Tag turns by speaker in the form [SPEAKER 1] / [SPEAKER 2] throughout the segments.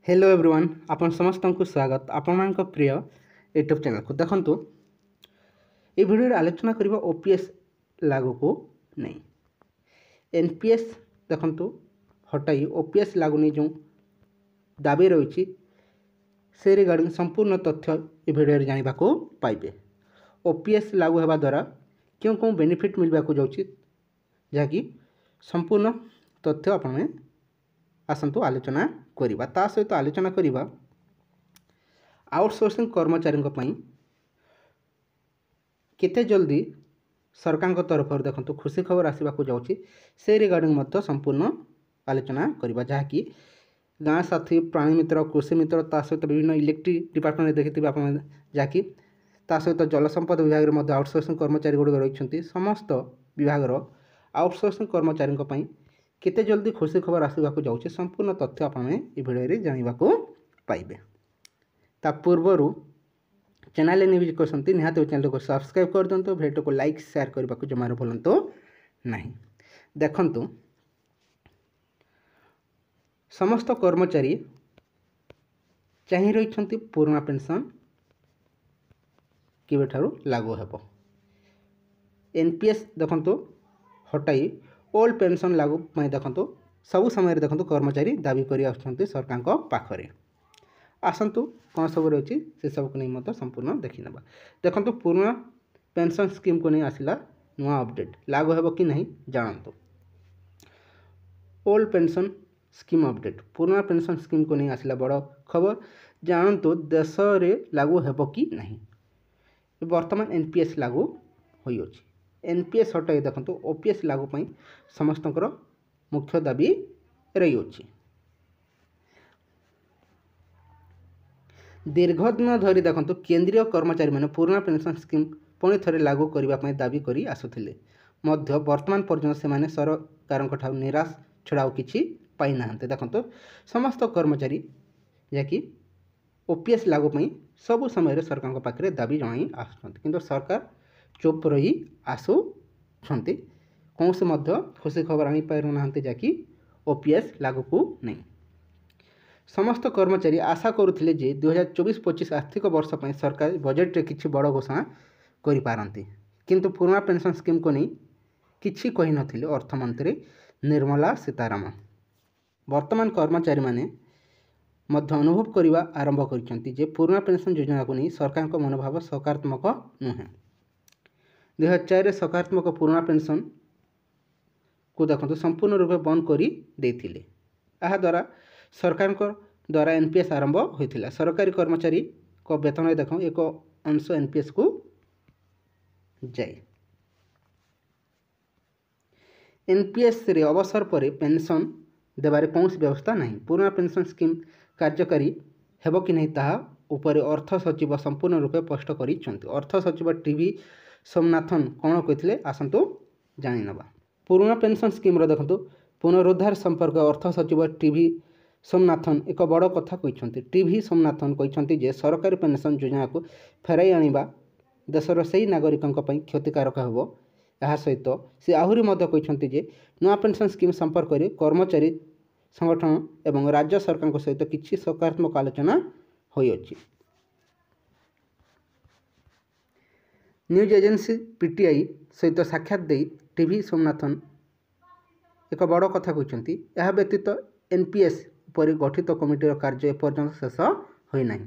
[SPEAKER 1] Hello everyone आपण समस्त को स्वागत आपण प्रिय यूट्यूब चैनल को देखंतु ये वीडियो आलोचना करबा ओपीएस लागू को नहीं एनपीएस देखंतु हटाई ओपीएस लागू नहीं जो दाबी रही से रिगार्डिंग संपूर्ण तथ्य ये वीडियो रे जानिबा को पाइबे। ओपीएस लागू हेबा द्वारा क्यों कौन बेनिफिट मिलबा को जाउची जहाँकि संपूर्ण तथ्य आपण आसतु आलोचना करिबा। ता सहित आलोचना करिबा आउटसोर्सिंग कर्मचारी केते जल्दी सरकार तरफ देखो खुशी खबर आसवा जाऊँगी से रिगार्डिंग मत संपूर्ण आलोचना करिबा जहाँकि गाँ साथी प्राणी मित्र कृषि मित्र ता सहित विभिन्न इलेक्ट्रिक डिपार्टमेंट देखिए आप जहाँकि ता सहित जलसंपद विभाग में आउटसोर्सिंग कर्मचारी गुड़िक रही समस्त विभाग आउटसोर्सिंग कर्मचारी केते जल्दी खुशी खबर आसवा जाऊँगी संपूर्ण तथ्य आप भिडियो जानवा पाइबे। ता पूर्वर चैनल न्यूज करते निहाती चैनल को सब्सक्राइब कर दिंतु भिडियो को लाइक शेयर करने को जमार भूलु नहीं। देखंतु समस्त कर्मचारी चाहि रही पुराना पेंशन केबेठारु लागू हेबो। एनपीएस देखंतु हटाई ओल्ड पेंशन लागू में देखंतु सबु समय देखंतु कर्मचारी दाबी करि आछंती सरकार को पाखरे। आसंतु कौन सब रही से सब को नहीं मत संपूर्ण देखी नबा। देखंतु पुराना पेंशन स्कीम को नहीं आसिला नुआ अपडेट लागू हेबो कि नहीं जानतु। ओल्ड पेंशन स्कीम अपडेट पुराना पेंशन स्कीम को नहीं आसिला बड़ खबर जानतु देश रे लागू हेबो कि नहीं। वर्तमान एनपीएस लागू होई अछि। एनपीएस हटाई देखंतु ओपीएस लागू पई समस्तकर मुख्य दाबी रही अछि। दीर्घ दिन धरी देखंतु केंद्रीय कर्मचारी माने पुराना पेंशन स्कीम पुणी थरे लागू करबा पई दाबी करी आसुथिले मध्य वर्तमान पर्यंत से माने सरकारक ठाउ निराश छड़ाओ किछि पाई नाहंते। देखंतु समस्त कर्मचारी जाकि ओपीएस लागू पई सब समय सरकार पाखे दाबी जणाई आसुछंती किंतु सरकार चुप रही आसुछंती कौन से मध्य खुशी खबर आनी पारु नाहंते जाकि ओपीएस लागू को नहीं। समस्त कर्मचारी आशा करुथिले जे 2024-25 आर्थिक वर्ष पर सरकार बजेट रे किछि बड़ घोषणा करि पारंती किंतु पुराना पेंशन स्कीम को नहीं किछि कहि नथिले अर्थमंत्री निर्मला सीतारामन। वर्तमान कर्मचारी माने मध्य अनुभव करने आरंभ कर पुराना पेंशन योजना को नहीं सरकार को मनोभाव सकारात्मक नुहे। 2004 सकारात्मक पुराना पेंशन को देखो संपूर्ण रूप बंद कर देथिले। यह द्वारा सरकार द्वारा एनपीएस आरंभ होता सरकारी कर्मचारी को वेतन देख एक अंश एनपीएस को जाए। एनपीएस रे अवसर पर पेंशन देवारे कौन व्यवस्था नहीं। पुराना पेंशन स्कीम कार्यकारी हेबो कि नहीं ताहा उपरे अर्थ सचिव संपूर्ण रूपे स्पष्ट करिसेंती। अर्थ सचिव टीवी सोमनाथन कौन कहते आसतु जानी नबा। पुराना पेंशन स्कीम रो देखंतु पुनरुद्धार संपर्क अर्थ सचिव टीवी सोमनाथन एक बड़ कथा कहते। टीवी सोमनाथन कहते जे सरकारी पेंशन योजना को फेराई आनिबा देशर से नागरिकों क्षतिकारक हेबो। यह सहित से आहरी मध्य कहते जे नया पेंशन स्कीम संपर्क में कर्मचारी संगठन एवं राज्य सरकार सहित किसी सकारात्मक आलोचना होई अछि। न्यूज एजेंसी पीटीआई सहित साक्षात दे टीवी सोमनाथन एक बड़ कथा कहते। यह व्यतीत एनपीएस पर गठित कमिटीर कार्य एपर्यंत शेष होना।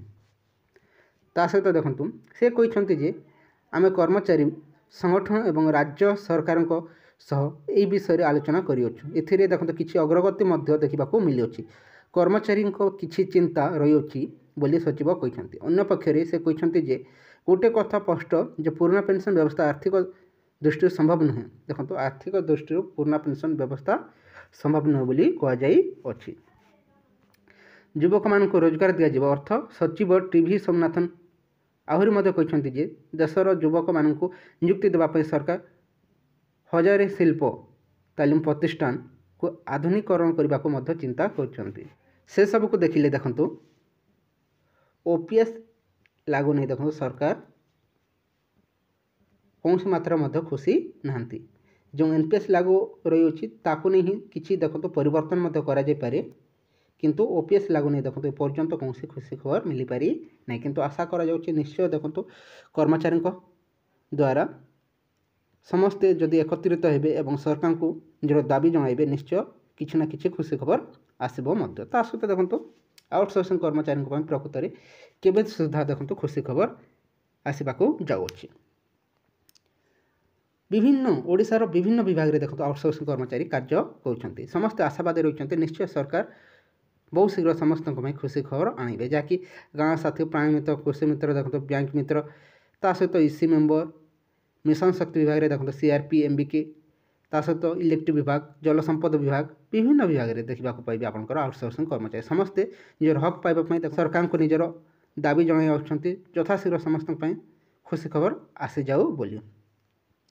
[SPEAKER 1] ता सहित देखंतु से कहते जे आमे कर्मचारी संगठन एवं राज्य सरकार सह ए विषय आलोचना करियोछु। एथिरे देखंतु किछि अग्रगति मध्य देखिबाको मिली अछि। कर्मचारी किछि चिंता रही अछि बोली सचिव कहते। अन्य पक्षरे से कहते जे गोटे कथा स्पष्ट जे पुराना पेंशन व्यवस्था आर्थिक दृष्टि संभव नुहे। देखंतु आर्थिक दृष्टि पुराना पेंशन व्यवस्था संभव नुहे बोली कह जाई अछि। युवक मान को रोजगार दिया जिवो अर्थ सचिव टीवी सोमनाथन आहरी मध्य कहते जे देशर युवक मान को नियुक्ति देवा पई सरकार हजारे शिल्प तालीम प्रतिष्ठान को आधुनिकीकरण करने को मध्य चिंता करछंती। से सब को देखिले देखंतु ओपीएस लागू नहीं देखो सरकार कौन सी मात्रा मध्य खुशी नहांती। जो एनपीएस लागू रही ताकू नहीं किसी देखो परिवर्तन मध्य करा जाय पारे किंतु ओपीएस लागू नहीं देखो एपर्यंत कौन खुशी खबर मिल पारि ना किंतु आशा करा निश्चय देखो कर्मचारी द्वारा समस्ते जदि एकत्रित हेबे एवं सरकार को निजर दाबी जणाइबे निश्चय किछि ना किछि खुशी खबर आसबो मध्य ता सहित देखो आउटसोर्सिंग कर्मचारी प्रकृत में केबे सुधा देखो खुशी खबर आसवाक जाऊँगी। विभिन्न ओडिशार विभिन्न विभाग में देखो आउटसोर्सिंग कर्मचारी कार्य कर समस्त आशावादी रही निश्चय सरकार बहुत शीघ्र समस्त खुशी खबर आणवे जहाँकि गाँव साथी प्राणी मित्र कृषि मित्र देखो बैंक मित्र ता सहित ईसी मेम्बर मिशन शक्ति विभाग में देखो सीआरपी एमबीके ता सहित इलेक्ट्रिक विभाग जल संपद विभाग विभिन्न विभाग में देखा पाइबे आपंकर आउटसोर्सिंग कर्मचारी समस्ते निजर हक पाइबापी सरकार को निजर दाबी जन यथाशीघ्र समस्त खुशी खबर आसी जाऊ बोली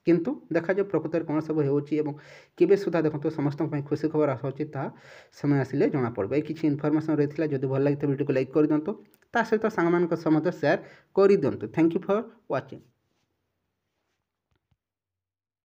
[SPEAKER 1] किंतु देखा जो प्रकृत कौन सब होबे सुधा देखो समस्त खुशी खबर आसूँ समय आसिले जना पड़े किसी इनफर्मेशन रही है जब भल लगी वीडियो को लाइक कर दिंतु ता सहित सांग सेयार कर दिंतु। Thank you for watching.